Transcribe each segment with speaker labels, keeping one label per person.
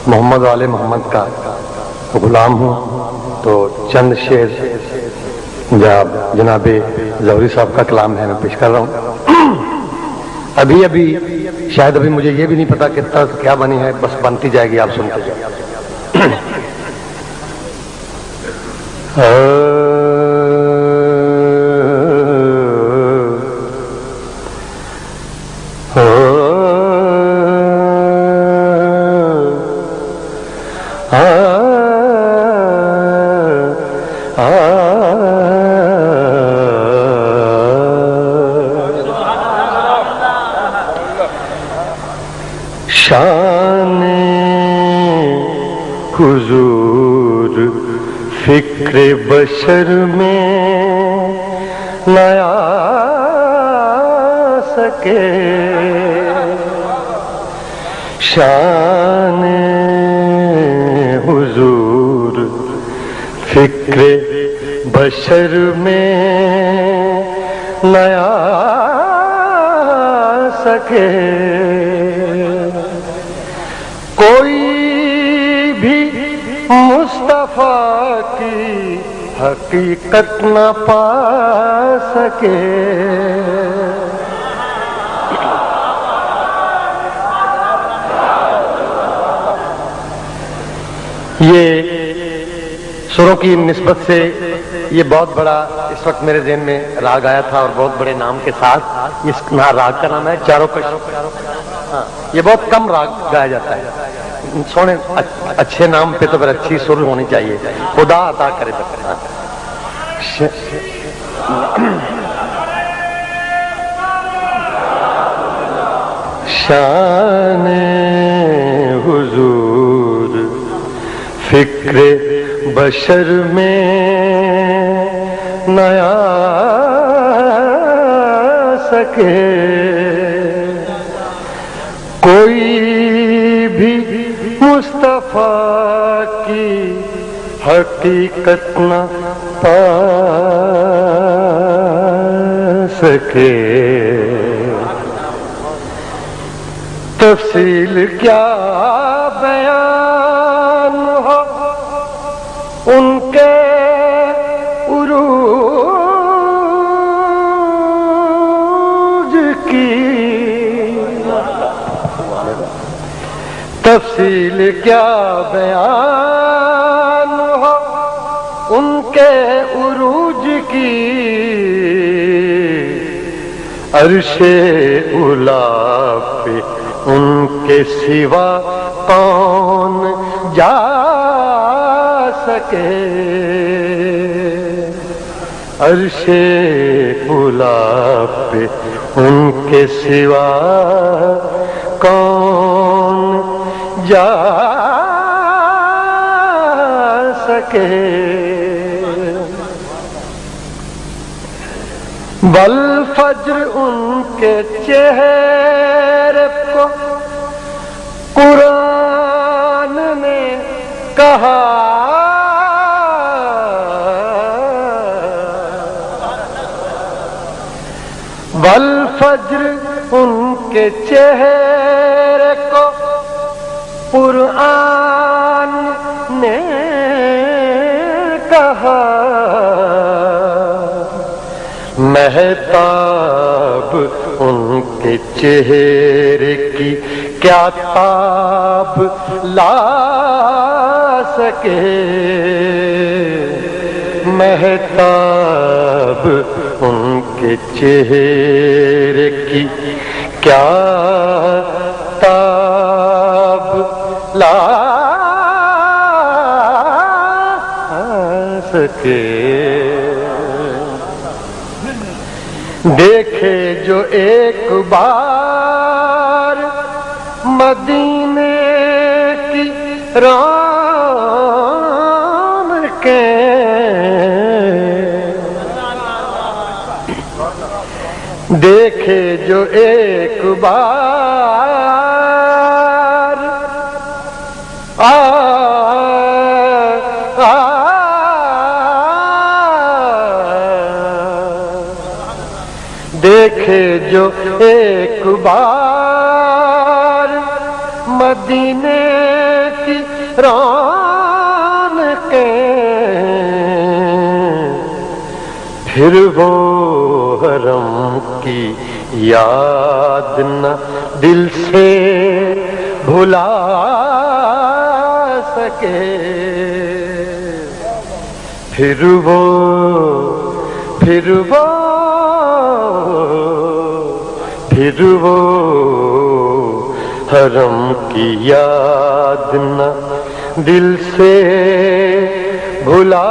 Speaker 1: محمد آل محمد کا غلام ہوں، تو چند شعر جناب ظہوری صاحب کا کلام ہے، میں پیش کر رہا ہوں۔ ابھی شاید مجھے یہ بھی نہیں پتا کہ طرز کیا بنی ہے، بس بنتی جائے گی، آپ سنتے جائیں۔ شان حضور فکر بشر میں نیا سکے، شان حضور فکر بشر میں نیا سکے، کوئی بھی مصطفیٰ کی حقیقت نہ پا سکے، یہ سروں کی نسبت سے یہ بہت بڑا اس وقت میرے ذہن میں راگ آیا تھا، اور بہت بڑے نام کے ساتھ اس راگ کا نام ہے چاروں کش۔ یہ بہت کم راگ گایا جاتا ہے، سونے اچھے نام پہ تو پھر اچھی سر ہونی چاہیے، خدا عطا کرے۔ شان حضور فکر بشر میں نیا سکے، کوئی بھی مصطفیٰ کی حقیقت نہ پا سکے، تفصیل کیا بیان ہو ان کے عروج کی، تفصیل کیا بیان ہو ان کے عروج کی، عرش اولی پہ ان کے سوا کون جا سکے، عرش اولی پہ ان کے سوا کون جا سکے، والفجر ان کے چہرے کو قرآن نے کہا، والفجر ان کے چہرے کو قرآن نے کہا، مہتاب ان کے چہرے کی کیا تاب لا سکے، مہتاب ان کے چہرے کی کیا تاب لا سکے، دیکھے جو ایک بار مدینے کی رونقیں، دیکھے جو ایک بار دیکھے جو ایک بار مدینے کی رونقیں پھر وہ حرم کی یاد نہ دل سے بھلا سکے پھر وہ حرم کی یاد نہ دل سے بھلا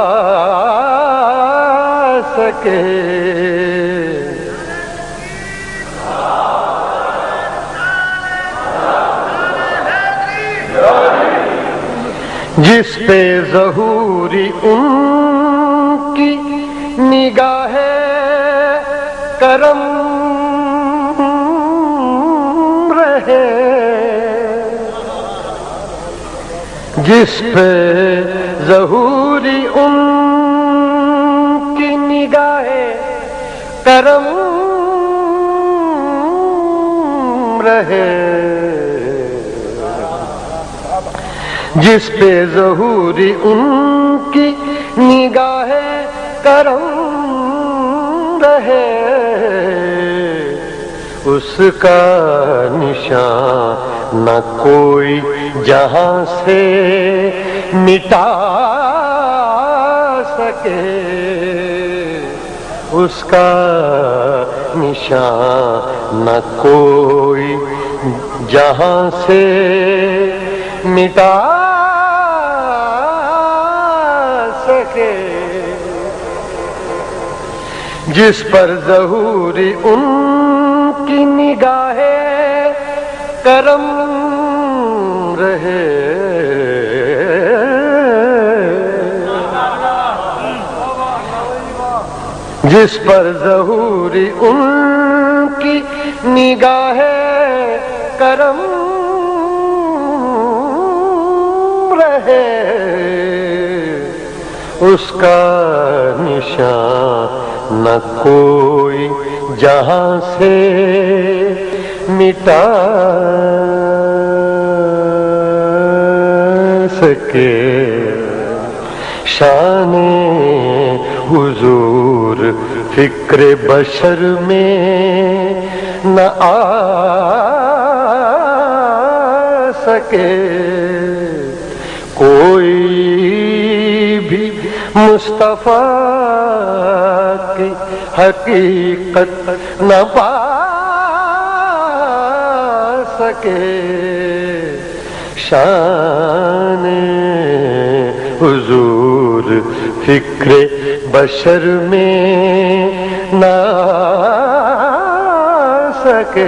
Speaker 1: سکے جس پہ ظہوری ان کی نگاہ کرم رہے جس پہ ظہوری ان کی نگاہ کرم رہے جس پہ ظہوری ان کی نگاہ کرم رہے اس کا نشان نہ کوئی جہاں سے مٹا سکے اس کا نشان نہ کوئی جہاں سے مٹا سکے جس پر ظہوری ان کی نگاہ کرم رہے جس پر ظہوری ان کی نگاہ کرم رہے اس کا نشان نہ کوئی جہاں سے مٹا سکے شان حضور فکر بشر میں نہ آ سکے کوئی بھی مصطفیٰ کی حقیقت نہ پا سکے شان حضور فکر بشر میں نہ آ سکے